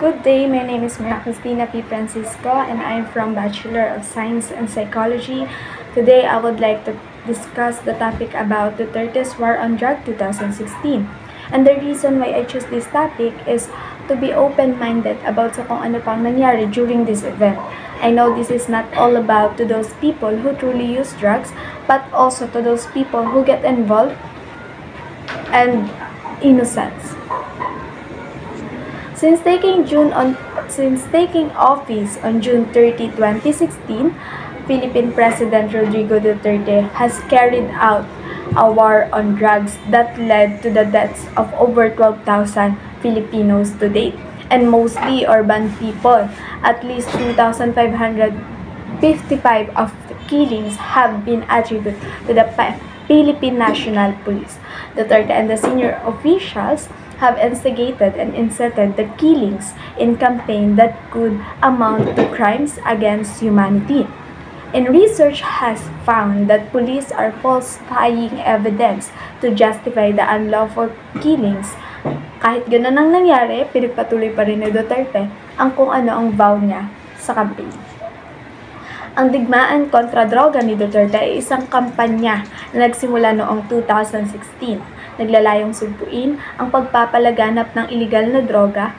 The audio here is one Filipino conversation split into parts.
Good day, my name is Maria Cristina P. Francisco and I am from Bachelor of Science and Psychology. Today, I would like to discuss the topic about Duterte's War on Drug 2016. And the reason why I choose this topic is to be open-minded about sa kung ano pang nangyari during this event. I know this is not all about to those people who truly use drugs, but also to those people who get involved and innocents. Since taking office on June 30, 2016, Philippine President Rodrigo Duterte has carried out a war on drugs that led to the deaths of over 12,000 Filipinos to date, and mostly urban people. At least 2,555 of the killings have been attributed to the Philippine National Police. Duterte and the senior officials have instigated and incited the killings in campaign that could amount to crimes against humanity. And research has found that police are falsifying evidence to justify the unlawful killings. Kahit ganoon ang nangyari, pinagpatuloy pa rin ni Duterte ang kung ano ang vow niya sa campaign. Ang digmaan kontra droga ni Duterte ay isang kampanya na nagsimula noong 2016. Naglalayong sugpuin ang pagpapalaganap ng iligal na droga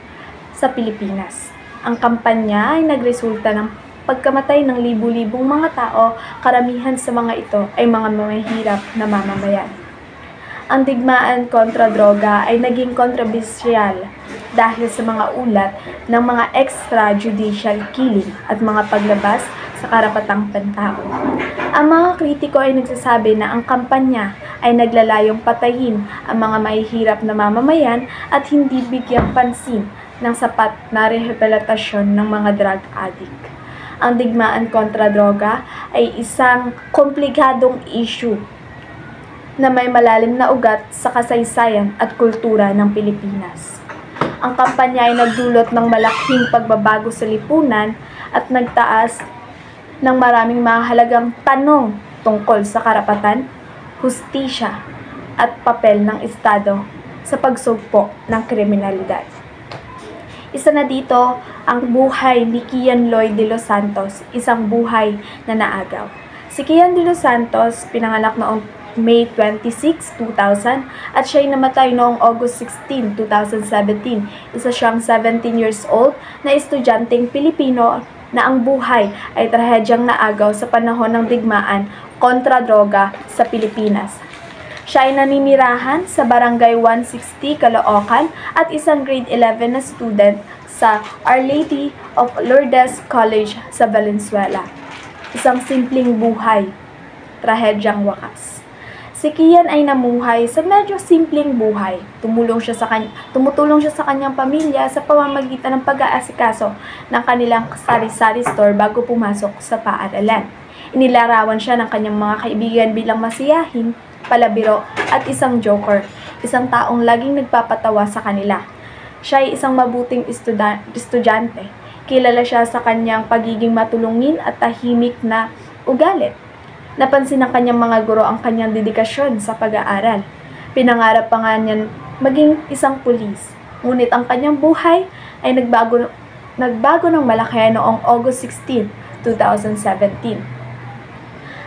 sa Pilipinas. Ang kampanya ay nagresulta ng pagkamatay ng libu-libong mga tao, karamihan sa mga ito ay mga mahihirap na mamamayan. Ang digmaan kontra droga ay naging kontrobersyal dahil sa mga ulat ng mga extrajudicial killing at mga paglabas sa karapatang pantao. Ang mga kritiko ay nagsasabi na ang kampanya ay naglalayong patayin ang mga mahihirap na mamamayan at hindi bigyang pansin ng sapat na rehabilitasyon ng mga drug addict. Ang digmaan kontra droga ay isang komplikadong issue na may malalim na ugat sa kasaysayan at kultura ng Pilipinas. Ang kampanya ay nagdulot ng malaking pagbabago sa lipunan at nagtaas ng maraming mahalagang tanong tungkol sa karapatan, hustisya, at papel ng Estado sa pagsugpo ng kriminalidad. Isa na dito ang buhay ni Kian Lloyd de los Santos, isang buhay na naagaw. Si Kian de los Santos pinanganak noong May 26, 2000 at siya'y namatay noong August 16, 2017. Isa siyang 17 years old na estudyanteng Pilipino na ang buhay ay trahedyang naagaw sa panahon ng digmaan kontra droga sa Pilipinas. Siya ay naninirahan sa Barangay 160, Caloocan at isang grade 11 na student sa Our Lady of Lourdes College sa Valenzuela. Isang simpleng buhay, trahedyang wakas. Si Kian ay namuhay sa medyo simpleng buhay. Tumutulong siya sa kanyang pamilya sa pamamagitan ng pag-aasikaso ng kanilang sari-sari store bago pumasok sa paaralan. Inilarawan siya ng kanyang mga kaibigan bilang masiyahin, palabiro at isang joker, isang taong laging nagpapatawa sa kanila. Siya ay isang mabuting estudyante. Kilala siya sa kanyang pagiging matulungin at tahimik na ugali. Napansin ng kanyang mga guro ang kanyang dedikasyon sa pag-aaral. Pinangarap pa nga niyan maging isang pulis. Ngunit ang kanyang buhay ay nagbago ng malaki noong August 16, 2017.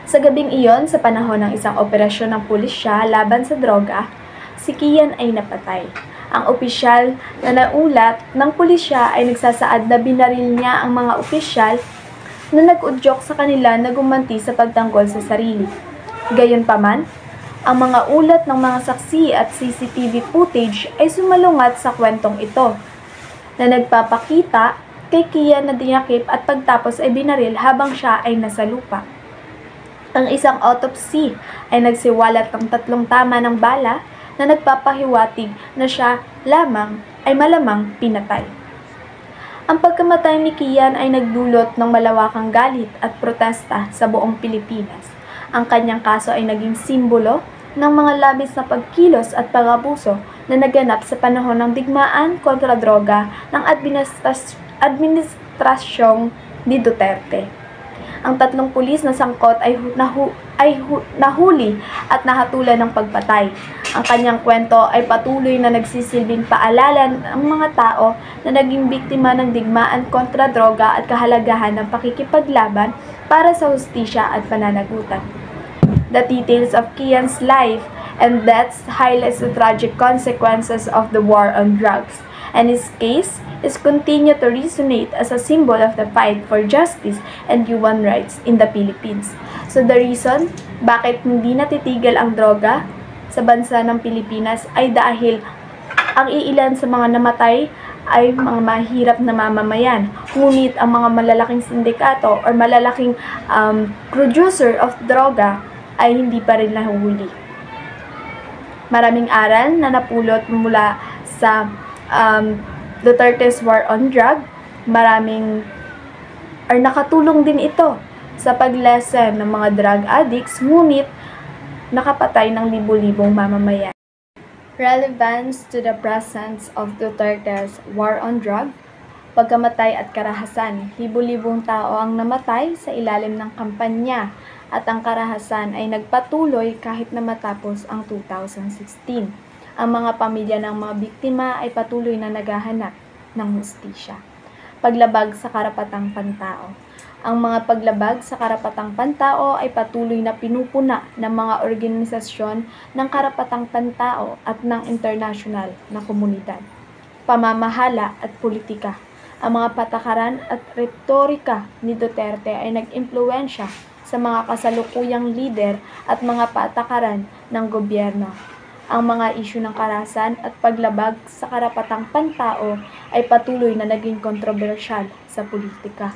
Sa gabing iyon, sa panahon ng isang operasyon ng pulisya laban sa droga, si Kian ay napatay. Ang opisyal na naulat ng pulisya ay nagsasaad na binaril niya ang mga opisyal na nag-udyok sa kanila na gumanti sa pagtanggol sa sarili. Gayunpaman, ang mga ulat ng mga saksi at CCTV footage ay sumalungat sa kwentong ito, na nagpapakita kay Kian na dinakip at pagtapos ay binaril habang siya ay nasa lupa. Ang isang autopsy ay nagsiwalat ng 3 tama ng bala na nagpapahiwatig na siya lamang ay malamang pinatay. Ang pagkamatay ni Kian ay nagdulot ng malawakang galit at protesta sa buong Pilipinas. Ang kanyang kaso ay naging simbolo ng mga labis na pagkilos at pag-abuso na naganap sa panahon ng digmaan kontra droga ng administrasyong ni Duterte. Ang 3 pulis na sangkot ay nahuli at nahatulan ng pagpatay. Ang kanyang kwento ay patuloy na nagsisilbing paalala ng mga tao na naging biktima ng digmaan kontra droga at kahalagahan ng pakikipaglaban para sa hustisya at pananagutan. The details of Kian's life and death highlights the tragic consequences of the war on drugs, and his case is continue to resonate as a symbol of the fight for justice and human rights in the Philippines. So the reason bakit hindi natitigil ang droga sa bansa ng Pilipinas ay dahil ang iilan sa mga namatay ay mga mahirap na mamamayan. Ngunit ang mga malalaking sindikato or malalaking producer of droga ay hindi pa rin nahuhuli. Maraming aral na napulot mula sa Duterte's war on drug, nakatulong din ito sa paglesen ng mga drug addicts, ngunit nakapatay ng libo-libong mamamayan. Relevance to the presence of Duterte's war on drug, pagkamatay at karahasan. Libo-libong tao ang namatay sa ilalim ng kampanya at ang karahasan ay nagpatuloy kahit na matapos ang 2016. Ang mga pamilya ng mga biktima ay patuloy na naghahanap ng hustisya. Paglabag sa karapatang pantao. Ang mga paglabag sa karapatang pantao ay patuloy na pinupuna ng mga organisasyon ng karapatang pantao at ng internasyonal na komunidad. Pamamahala at politika. Ang mga patakaran at retorika ni Duterte ay nag-impluwensya sa mga kasalukuyang lider at mga patakaran ng gobyerno. Ang mga isyu ng karahasan at paglabag sa karapatang pantao ay patuloy na naging kontrobersyal sa politika.